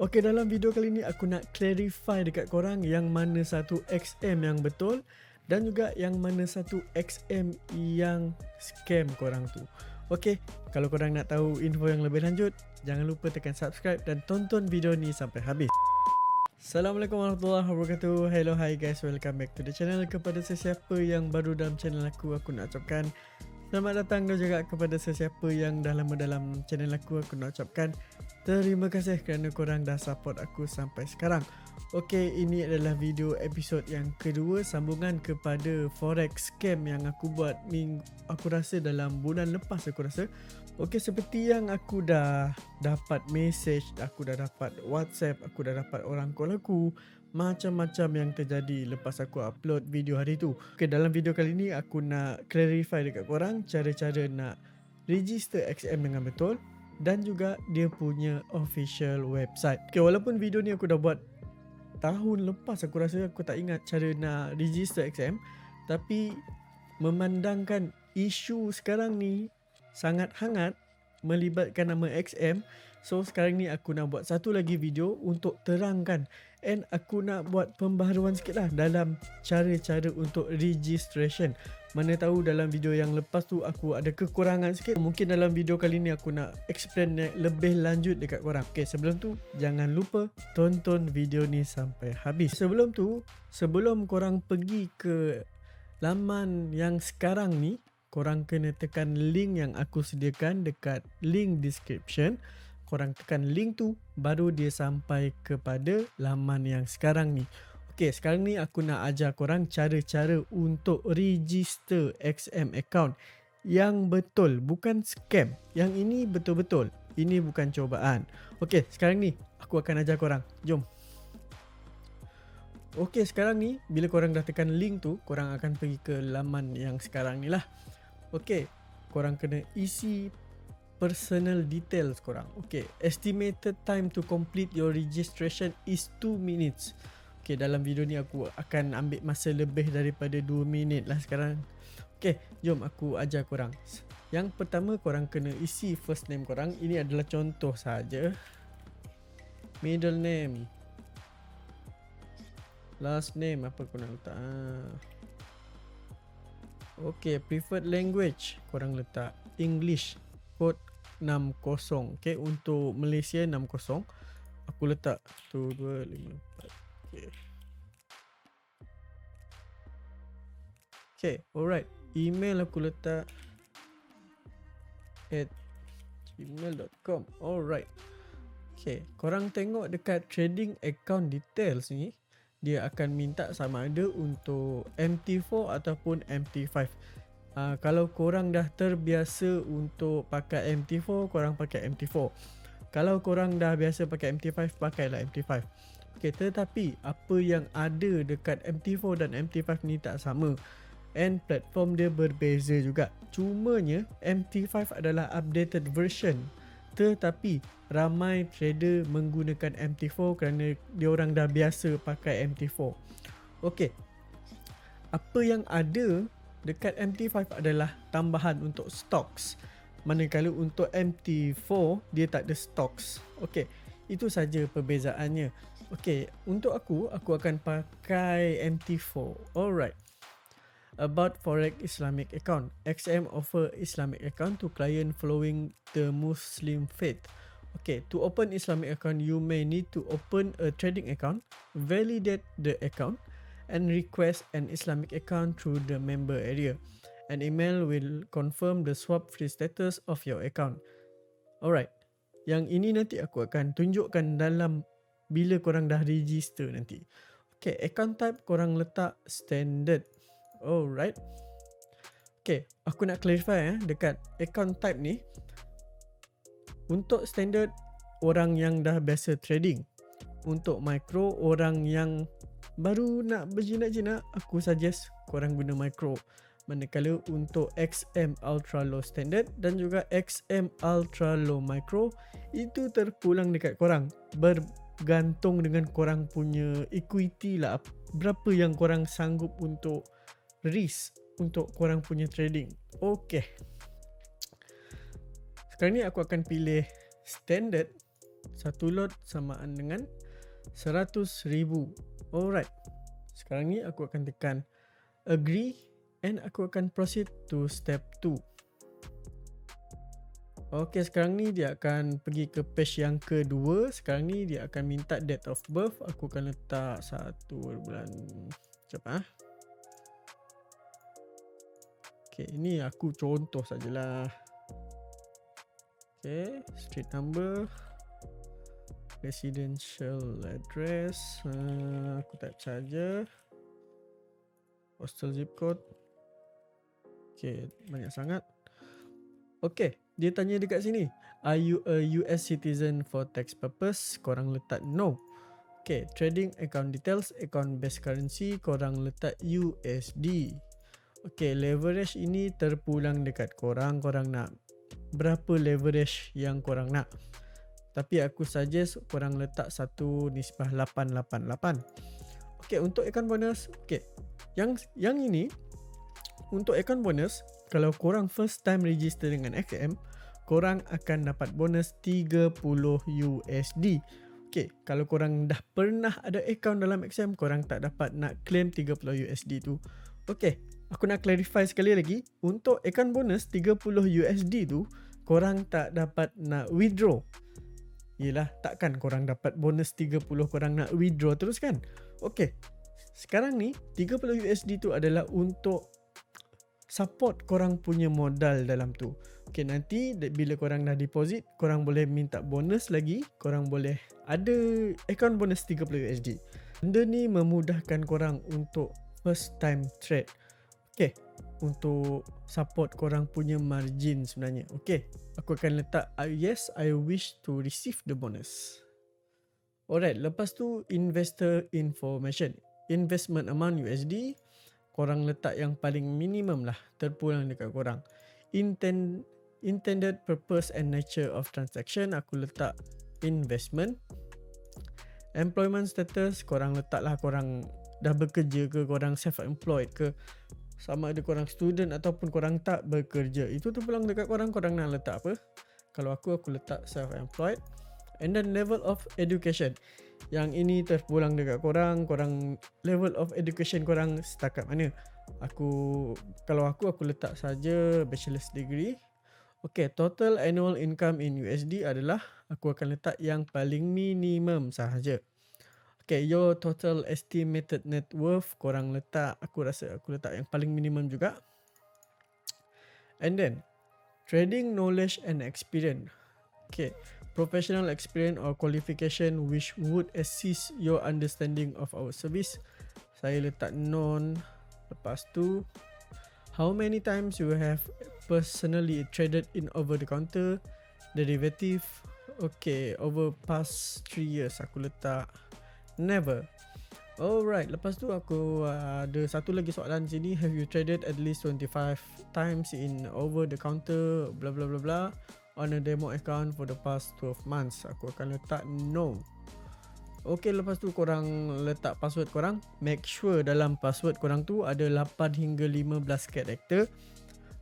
Okey, dalam video kali ni aku nak clarify dekat korang yang mana satu XM yang betul dan juga yang mana satu XM yang scam korang tu. Okey, kalau korang nak tahu info yang lebih lanjut, jangan lupa tekan subscribe dan tonton video ni sampai habis. Assalamualaikum warahmatullahi wabarakatuh. Hello, hi guys, welcome back to the channel. Kepada sesiapa yang baru dalam channel aku nak ucapkan selamat datang, dan juga kepada sesiapa yang dah lama dalam channel aku nak ucapkan terima kasih kerana korang dah support aku sampai sekarang. Okey, ini adalah video episod yang kedua sambungan kepada forex scam yang aku buat aku rasa dalam bulan lepas aku rasa. Okey, seperti yang aku dah dapat message, aku dah dapat WhatsApp, aku dah dapat orang call aku, macam-macam yang terjadi lepas aku upload video hari tu. Okay, dalam video kali ni aku nak clarify dekat korang cara-cara nak register XM dengan betul dan juga dia punya official website. Okay, walaupun video ni aku dah buat tahun lepas, aku rasa aku tak ingat cara nak register XM, tapi memandangkan isu sekarang ni sangat hangat melibatkan nama XM, so sekarang ni aku nak buat satu lagi video untuk terangkan, and aku nak buat pembaharuan sikit lah dalam cara-cara untuk registration. Mana tahu dalam video yang lepas tu aku ada kekurangan sikit, mungkin dalam video kali ni aku nak explain lebih lanjut dekat korang. Okay, sebelum tu jangan lupa tonton video ni sampai habis. Sebelum korang pergi ke laman yang sekarang ni, korang kena tekan link yang aku sediakan dekat link description. Korang tekan link tu, baru dia sampai kepada laman yang sekarang ni. Okay, sekarang ni aku nak ajar korang cara-cara untuk register XM account yang betul, bukan scam. Yang ini betul-betul, ini bukan cobaan. Okay, sekarang ni aku akan ajar korang. Jom. Okay, sekarang ni bila korang dah tekan link tu, korang akan pergi ke laman yang sekarang ni lah. Okay, korang kena isi personal details korang. Okay, estimated time to complete your registration is 2 minutes. Okay, dalam video ni aku akan ambil masa lebih daripada 2 minit lah sekarang. Okay, jom aku ajar korang. Yang pertama, korang kena isi first name korang. Ini adalah contoh saja. Middle name, last name, apa korang letak? Okay, preferred language korang letak English, kod 60. Okay, untuk Malaysia 60. Aku letak 1, 2, 5, 4. Okay. Okay, alright. Email aku letak @gmail.com. Alright. Okay, korang tengok dekat trading account details ni, dia akan minta sama ada untuk MT4 ataupun MT5. Kalau korang dah terbiasa untuk pakai MT4, korang pakai MT4. Kalau korang dah biasa pakai MT5, pakailah MT5. Okay, tetapi apa yang ada dekat MT4 dan MT5 ni tak sama, and platform dia berbeza juga. Cumanya MT5 adalah updated version, tetapi ramai trader menggunakan MT4 kerana diorang dah biasa pakai MT4. Okey, apa yang ada dekat MT5 adalah tambahan untuk stocks, manakala untuk MT4 dia tak ada stocks. Okey, itu saja perbezaannya. Okey, untuk aku akan pakai MT4. Alright. About Forex Islamic account. XM offer Islamic account to client following the Muslim faith. Okay, to open Islamic account, you may need to open a trading account, validate the account, and request an Islamic account through the member area. An email will confirm the swap free status of your account. Alright, yang ini nanti aku akan tunjukkan dalam bila korang dah register nanti. Okay, account type korang letak standard. Alright. Okay, aku nak clarify dekat account type ni. Untuk standard, orang yang dah biasa trading. Untuk micro, orang yang baru nak berjinak-jinak, aku suggest korang guna micro. Manakala untuk XM Ultra Low Standard dan juga XM Ultra Low Micro, itu terpulang dekat korang. Bergantung dengan korang punya equity lah, berapa yang korang sanggup untuk risk untuk korang punya trading. Okay, sekarang ni aku akan pilih standard. Satu lot samaan dengan 100,000. Alright. Sekarang ni aku akan tekan agree and aku akan proceed to step 2. Okey, sekarang ni dia akan pergi ke page yang kedua. Sekarang ni dia akan minta date of birth. Aku akan letak 1 bulan. Cepat. Okey, ini aku contoh sajalah. Okey, street number, residential address, aku type saja. Postal zip code. Okey, banyak sangat. Okey, dia tanya dekat sini, are you a US citizen for tax purpose? Korang letak no. Okey, trading account details, account based currency, korang letak USD. Okey, leverage ini terpulang dekat korang. Korang nak berapa leverage yang korang nak. Tapi aku suggest korang letak 1:888. Okey, untuk account bonus, okey. Yang ini untuk account bonus, kalau korang first time register dengan XM, korang akan dapat bonus 30 USD. Okey, kalau korang dah pernah ada account dalam XM, korang tak dapat nak claim 30 USD tu. Okey, aku nak clarify sekali lagi. Untuk account bonus 30 USD tu, korang tak dapat nak withdraw. Yelah, takkan korang dapat bonus 30 korang nak withdraw terus kan? Okey, sekarang ni 30 USD tu adalah untuk support korang punya modal dalam tu. Okay, nanti bila korang dah deposit, korang boleh minta bonus lagi. Korang boleh ada account bonus 30 USD. Benda ni memudahkan korang untuk first time trade. Okay, untuk support korang punya margin sebenarnya. Okay, aku akan letak yes, I wish to receive the bonus. Alright, lepas tu investor information. Investment amount USD. Korang letak yang paling minimum lah, terpulang dekat korang. Intended purpose and nature of transaction, aku letak investment. Employment status, korang letak lah korang dah bekerja ke, korang self-employed ke, sama ada korang student ataupun korang tak bekerja. Itu terpulang dekat korang, korang nak letak apa. Kalau aku letak self-employed. And then level of education, yang ini terpulang dekat korang. Korang level of education korang setakat mana. Kalau aku letak saja bachelor's degree. Okay, total annual income in USD adalah aku akan letak yang paling minimum sahaja. Okay, your total estimated net worth korang letak, aku letak yang paling minimum juga. And then trading knowledge and experience. Okay, professional experience or qualification which would assist your understanding of our service. Saya letak non. Lepas tu, how many times you have personally traded in over the counter derivative. Okay, over past 3 years aku letak never. Alright, lepas tu aku ada satu lagi soalan sini. Have you traded at least 25 times in over the counter bla bla bla bla on a demo account for the past 12 months. Aku akan letak no. Okay, lepas tu korang letak password korang. Make sure dalam password korang tu ada 8 hingga 15 karakter.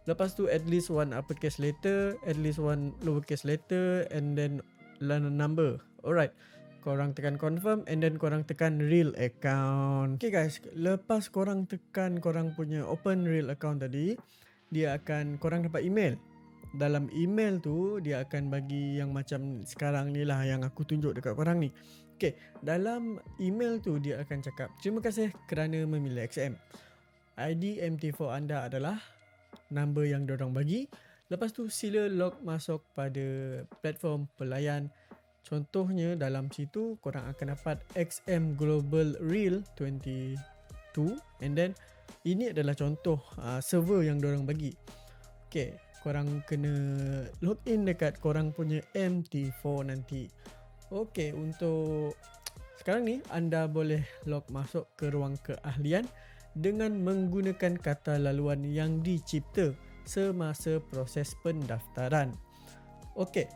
Lepas tu at least one uppercase letter, at least one lowercase letter, and then learn a number. Alright, korang tekan confirm and then korang tekan real account. Okay guys, lepas korang tekan korang punya open real account tadi, korang dapat email. Dalam email tu dia akan bagi yang macam sekarang ni lah yang aku tunjuk dekat korang ni. Okay, dalam email tu dia akan cakap, terima kasih kerana memilih XM. ID MT4 anda adalah number yang diorang bagi. Lepas tu sila log masuk pada platform pelayan. Contohnya dalam situ korang akan dapat XM Global Real 22, and then ini adalah contoh server yang diorang bagi. Okay, korang kena login dekat korang punya MT4 nanti. Okay, untuk sekarang ni anda boleh log masuk ke ruang keahlian dengan menggunakan kata laluan yang dicipta semasa proses pendaftaran. Okay,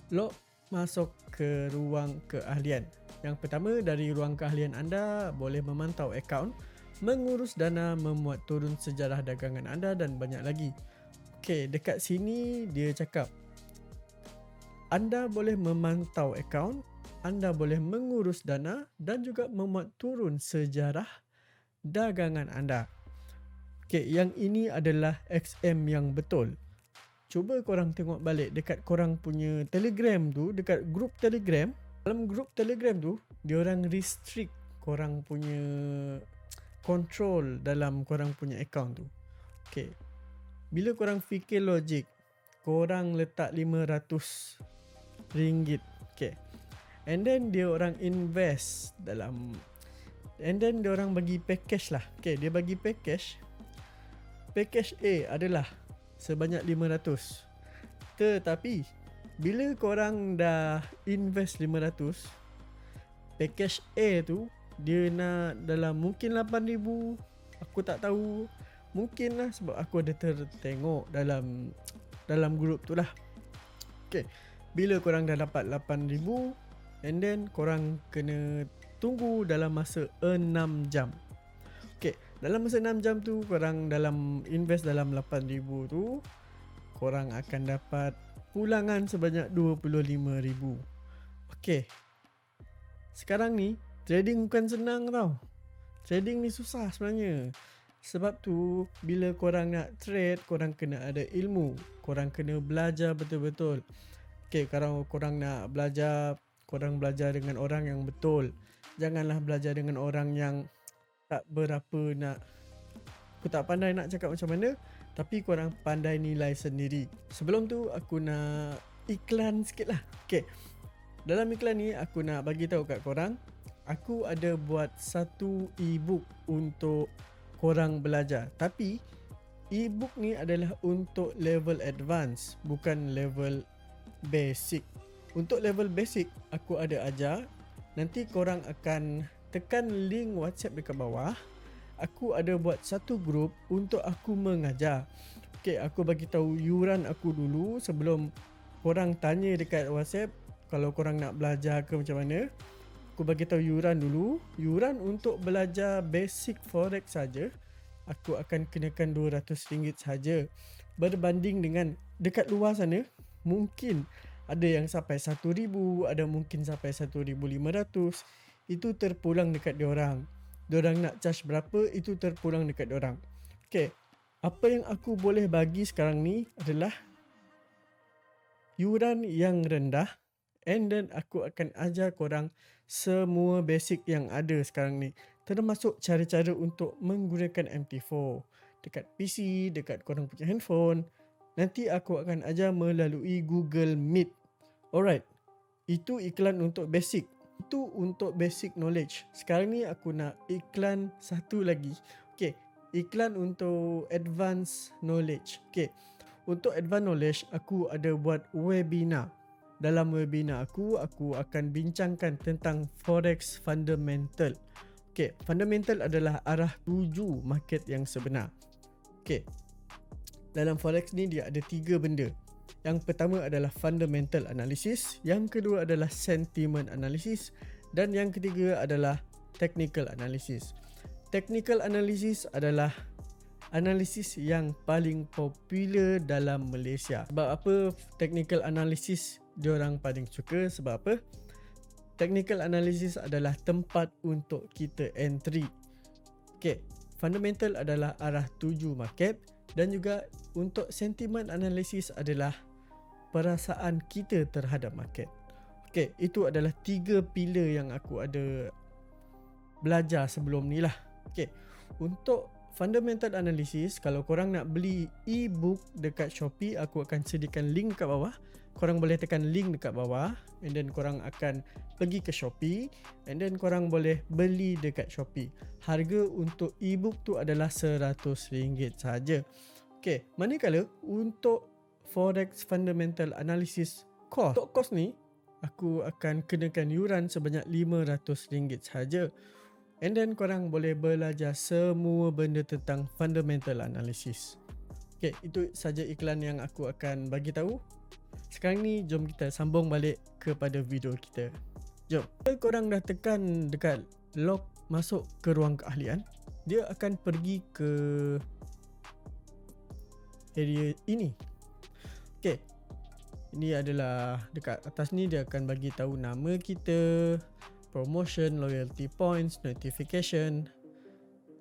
log masuk ke ruang keahlian. Yang pertama, dari ruang keahlian anda boleh memantau akaun, mengurus dana, memuat turun sejarah dagangan anda dan banyak lagi. Okay, dekat sini dia cakap anda boleh memantau akaun, anda boleh mengurus dana dan juga memuat turun sejarah dagangan anda. Okay, yang ini adalah XM yang betul. Cuba korang tengok balik dekat korang punya Telegram tu, dekat grup Telegram. Dalam grup Telegram tu, diorang restrict korang punya control dalam korang punya account tu. Okay, bila korang fikir logik, korang letak RM500. Okay, and then dia orang invest dalam, and then dia orang bagi package lah. Okay, dia bagi package A adalah sebanyak 500. Tetapi bila korang dah invest 500, package A tu dia nak dalam mungkin 8,000. Aku tak tahu, mungkin lah sebab aku ada tertengok dalam grup tu lah. Okay, bila korang dah dapat 8,000, and then korang kena tunggu dalam masa 6 jam. Okay, dalam masa 6 jam tu, korang dalam invest dalam 8,000 tu, korang akan dapat pulangan sebanyak 25,000. Okay, sekarang ni trading bukan senang tau. Trading ni susah sebenarnya. Sebab tu bila korang nak trade, korang kena ada ilmu. Korang kena belajar betul-betul. Okay, kalau korang nak belajar, korang belajar dengan orang yang betul. Janganlah belajar dengan orang yang tak berapa nak, aku tak pandai nak cakap macam mana, tapi korang pandai nilai sendiri. Sebelum tu aku nak iklan sikit lah. Okay, dalam iklan ni aku nak bagi tahu kat korang, aku ada buat satu e-book untuk korang belajar. Tapi e-book ni adalah untuk level advance, bukan level basic. Untuk level basic aku ada ajar. Nanti korang akan tekan link WhatsApp dekat bawah. Aku ada buat satu grup untuk aku mengajar. Okay, aku bagi tahu yuran aku dulu sebelum korang tanya dekat WhatsApp kalau korang nak belajar ke macam mana. Aku bagi tahu yuran dulu. Yuran untuk belajar basic forex saja aku akan kenakan RM200 saja. Berbanding dengan dekat luar sana, mungkin ada yang sampai RM1,000, ada mungkin sampai RM1,500. Itu terpulang dekat diorang. Diorang nak charge berapa, itu terpulang dekat diorang. Okay, apa yang aku boleh bagi sekarang ni adalah yuran yang rendah, and then aku akan ajar korang semua basic yang ada sekarang ni, termasuk cara-cara untuk menggunakan MT4 dekat PC, dekat korang punya handphone. Nanti aku akan ajar melalui Google Meet. Alright, itu iklan untuk basic. Itu untuk basic knowledge. Sekarang ni aku nak iklan satu lagi. Okay, iklan untuk advanced knowledge. Okay, untuk advanced knowledge aku ada buat webinar. Dalam webinar aku akan bincangkan tentang forex fundamental. Okay, fundamental adalah arah tuju market yang sebenar. Okay, dalam forex ni dia ada 3 benda. Yang pertama adalah fundamental analysis, yang kedua adalah sentiment analysis, dan yang ketiga adalah technical analysis. Technical analysis adalah analisis yang paling popular dalam Malaysia. Sebab apa technical analysis diorang paling suka? Sebab apa? Technical analysis adalah tempat untuk kita entry. Okay, fundamental adalah arah tuju market, dan juga untuk sentiment analysis adalah perasaan kita terhadap market. Okay, itu adalah 3 pilar yang aku ada belajar sebelum ni lah. Okay, untuk fundamental analysis, kalau korang nak beli e-book dekat Shopee, aku akan sediakan link kat bawah. Korang boleh tekan link dekat bawah, and then korang akan pergi ke Shopee, and then korang boleh beli dekat Shopee. Harga untuk e-book tu adalah RM100 saja. Okay, manakala untuk forex fundamental analysis course, untuk course ni aku akan kenakan yuran sebanyak RM500 saja. And then korang boleh belajar semua benda tentang fundamental analysis. Okay, itu saja iklan yang aku akan bagi tahu. Sekarang ni jom kita sambung balik kepada video kita. Jom. Kalau korang dah tekan dekat lock masuk ke ruang keahlian, dia akan pergi ke area ini. Okay, Ini adalah dekat atas ni dia akan bagi tahu nama kita, promotion, loyalty points, notification,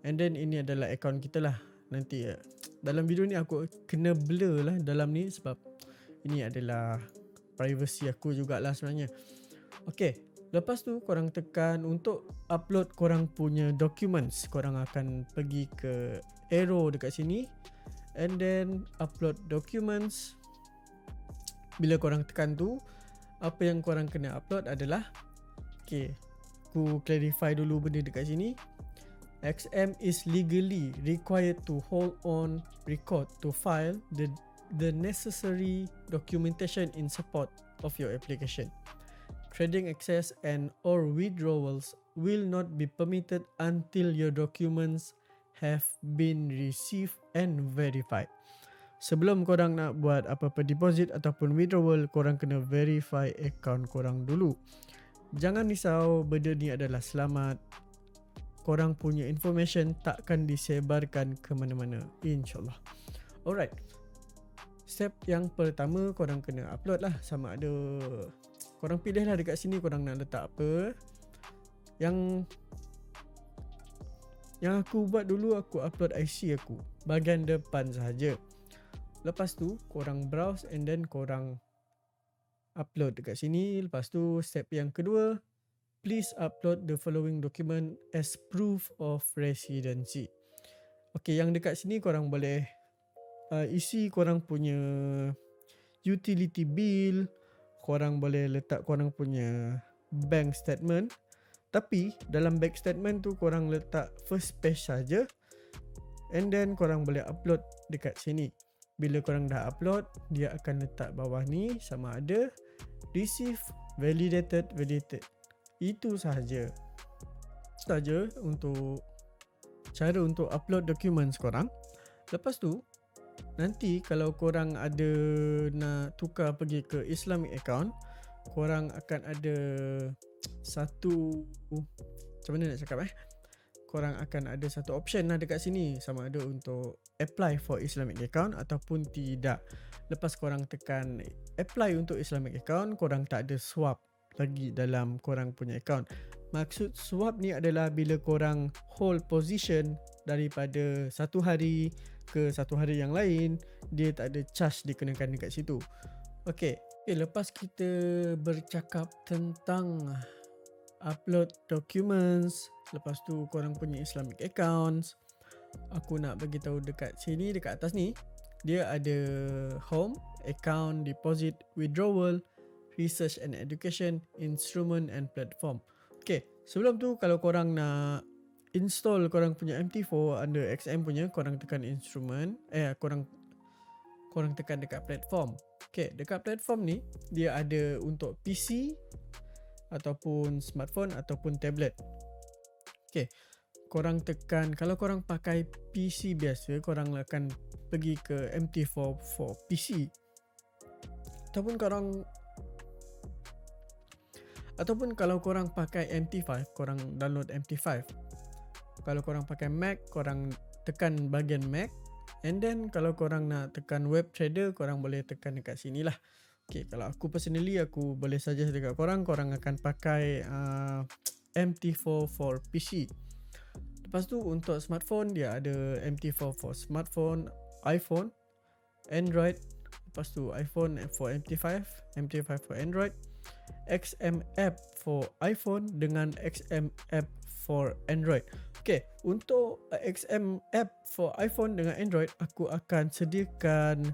and then ini adalah akaun kita lah. Nanti dalam video ni aku kena blur lah dalam ni sebab ini adalah privacy aku jugalah sebenarnya. Okay, lepas tu korang tekan untuk upload korang punya documents. Korang akan pergi ke arrow dekat sini and then upload documents. Bila korang tekan tu, apa yang korang kena upload adalah, okay, aku clarify dulu benda dekat sini. XM is legally required to hold on record to file the necessary documentation in support of your application. Trading access and or withdrawals will not be permitted until your documents have been received and verified. Sebelum korang nak buat apa-apa deposit ataupun withdrawal, korang kena verify account korang dulu. Jangan risau, benda ni adalah selamat. Korang punya information takkan disebarkan ke mana-mana, insyaAllah. Alright, step yang pertama korang kena upload lah. Sama ada korang pilih lah dekat sini korang nak letak apa. Yang aku buat dulu, aku upload IC aku bahagian depan sahaja. Lepas tu korang browse and then korang upload dekat sini. Lepas tu step yang kedua, please upload the following document as proof of residency. Okay, yang dekat sini korang boleh isi korang punya utility bill, korang boleh letak korang punya bank statement. Tapi dalam bank statement tu korang letak first page saja and then korang boleh upload dekat sini. Bila korang dah upload, dia akan letak bawah ni sama ada receive, validated. Itu sahaja untuk cara untuk upload documents korang. Lepas tu nanti kalau korang ada nak tukar pergi ke Islamic account, korang akan ada satu, macam mana nak cakap korang akan ada satu option lah dekat sini, sama ada untuk apply for Islamic account ataupun tidak. Lepas korang tekan apply untuk Islamic account, korang tak ada swap lagi dalam korang punya account. Maksud swap ni adalah bila korang hold position daripada satu hari ke satu hari yang lain, dia tak ada charge dikenakan dekat situ. Okay, lepas kita bercakap tentang upload documents, lepas tu korang punya Islamic accounts, aku nak bagi tahu dekat sini, dekat atas ni dia ada home, account, deposit, withdrawal, research and education, instrument and platform. Okay, sebelum tu kalau korang nak install korang punya MT4 under XM punya, korang tekan instrument, korang tekan dekat platform. Okay, dekat platform ni dia ada untuk PC ataupun smartphone ataupun tablet. Okay, korang tekan, kalau korang pakai PC biasa, korang akan pergi ke MT4 for PC. Ataupun kalau korang pakai MT5, korang download MT5. Kalau korang pakai Mac, korang tekan bahagian Mac. And then kalau korang nak tekan web trader, korang boleh tekan dekat sini lah. Okay, kalau aku personally, aku boleh suggest dekat korang akan pakai MT4 for PC. Lepas tu untuk smartphone, dia ada MT4 for smartphone, iPhone, Android. Lepas tu iPhone for MT5, MT5 for Android, XM app for iPhone dengan XM app for Android. Okay, untuk XM app for iPhone dengan Android, aku akan sediakan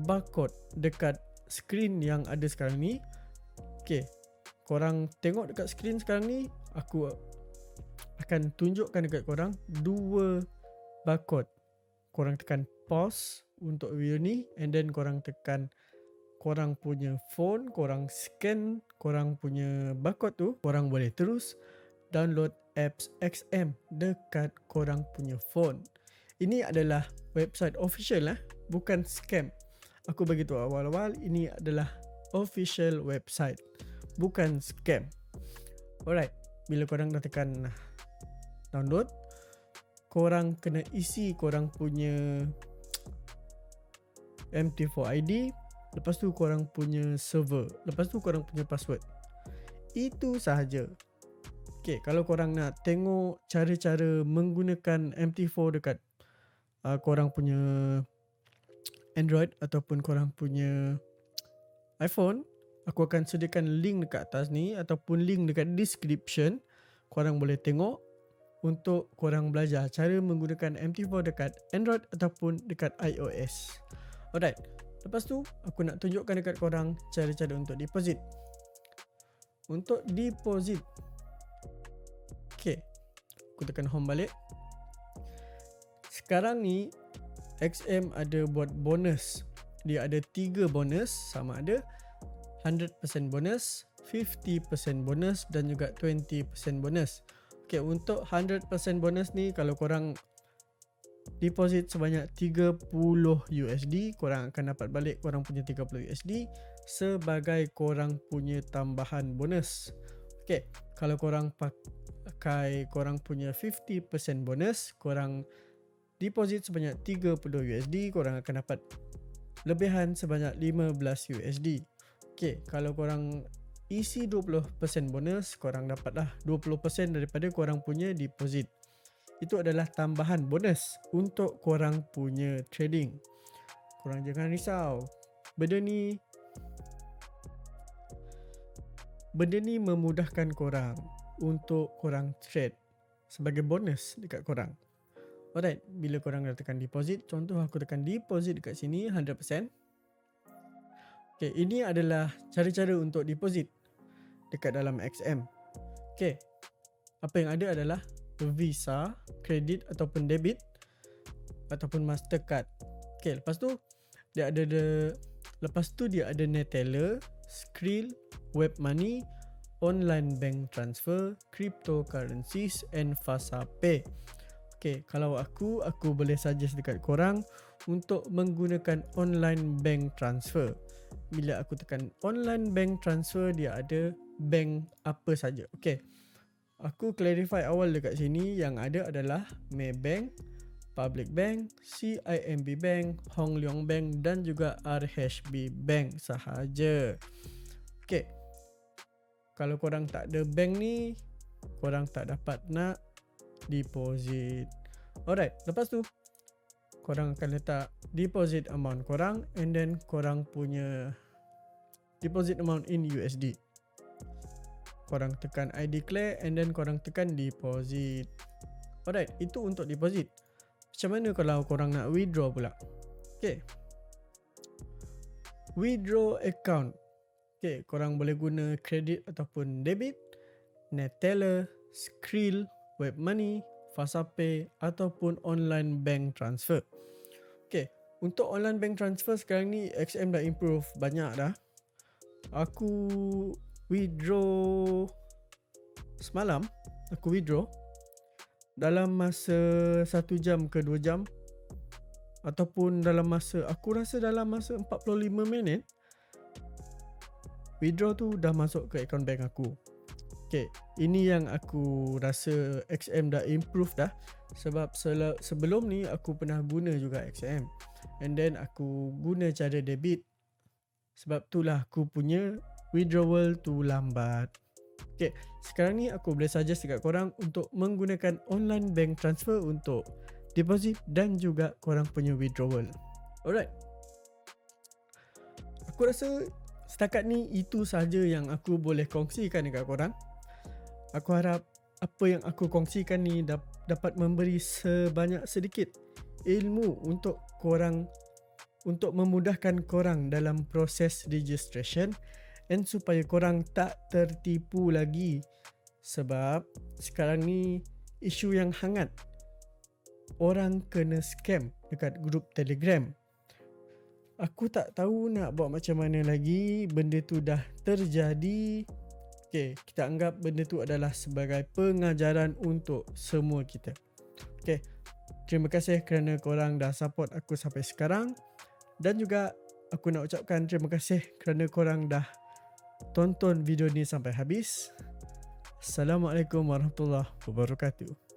barcode dekat screen yang ada sekarang ni. Okay, korang tengok dekat screen sekarang ni, aku akan tunjukkan dekat korang dua barcode. Korang tekan pause untuk video ni and then korang tekan korang punya phone, korang scan korang punya barcode tu, korang boleh terus download apps XM dekat korang punya phone. Ini adalah website official bukan scam. Aku bagi tahu awal-awal, ini adalah official website, bukan scam. Alright, bila korang dah tekan download, korang kena isi korang punya MT4 ID, lepas tu korang punya server, lepas tu korang punya password. Itu sahaja. Okay, kalau korang nak tengok cara-cara menggunakan MT4 dekat korang punya Android ataupun korang punya iPhone, aku akan sediakan link dekat atas ni ataupun link dekat description. Korang boleh tengok untuk korang belajar cara menggunakan MT4 dekat Android ataupun dekat iOS. Alright, lepas tu aku nak tunjukkan dekat korang cara-cara untuk deposit. Untuk deposit, okay, aku tekan home balik. Sekarang ni XM ada buat bonus. Dia ada 3 bonus, sama ada 100% bonus, 50% bonus dan juga 20% bonus. Okay, untuk 100% bonus ni, kalau korang deposit sebanyak 30 USD, korang akan dapat balik korang punya 30 USD sebagai korang punya tambahan bonus. Okay, kalau korang pakai korang punya 50% bonus, korang deposit sebanyak 30 USD, korang akan dapat lebihan sebanyak 15 USD. Okay, kalau korang isi 20% bonus, korang dapatlah 20% daripada korang punya deposit. Itu adalah tambahan bonus untuk korang punya trading. Korang jangan risau. Benda ni memudahkan korang untuk korang trade sebagai bonus dekat korang. Alright, bila korang dah tekan deposit, contoh aku tekan deposit dekat sini 100%. Okay, ini adalah cara-cara untuk deposit dekat dalam XM. Okay, apa yang ada adalah Visa, kredit ataupun debit ataupun Mastercard. Okay, lepas tu dia ada Neteller, Skrill, Web Money, Online Bank Transfer, Cryptocurrencies and FasaPay. Okay, kalau aku boleh suggest dekat korang untuk menggunakan online bank transfer. Bila aku tekan online bank transfer, dia ada bank apa saja. Okay, aku clarify awal dekat sini, yang ada adalah Maybank, Public Bank, CIMB Bank, Hong Leong Bank dan juga RHB Bank sahaja. Okay, kalau korang tak ada bank ni, korang tak dapat nak deposit. Alright, lepas tu korang akan letak deposit amount korang and then korang punya deposit amount in USD. Korang tekan I declare and then korang tekan deposit. Alright, itu untuk deposit. Macam mana kalau korang nak withdraw pula? Okay, withdraw account. Okay, korang boleh guna kredit ataupun debit, Neteller, Skrill, Web Money, FasaPay ataupun online bank transfer. Okay, untuk online bank transfer sekarang ni XM dah improve banyak dah. Aku withdraw semalam, aku withdraw dalam masa 1 jam ke 2 jam ataupun dalam masa, aku rasa dalam masa 45 minit withdraw tu dah masuk ke akaun bank aku. Okay, ini yang aku rasa XM dah improve dah. Sebab sebelum ni aku pernah guna juga XM and then aku guna cara debit. Sebab itulah aku punya withdrawal tu lambat. Okay, sekarang ni aku boleh suggest dekat korang untuk menggunakan online bank transfer untuk deposit dan juga korang punya withdrawal. Alright, aku rasa setakat ni itu sahaja yang aku boleh kongsikan dekat korang. Aku harap apa yang aku kongsikan ni dapat memberi sebanyak sedikit ilmu untuk korang, untuk memudahkan korang dalam proses registration and supaya korang tak tertipu lagi. Sebab sekarang ni isu yang hangat, orang kena scam dekat grup Telegram. Aku tak tahu nak buat macam mana lagi, benda tu dah terjadi. Okay, kita anggap benda tu adalah sebagai pengajaran untuk semua kita. Okay, terima kasih kerana korang dah support aku sampai sekarang. Dan juga aku nak ucapkan terima kasih kerana korang dah tonton video ni sampai habis. Assalamualaikum warahmatullahi wabarakatuh.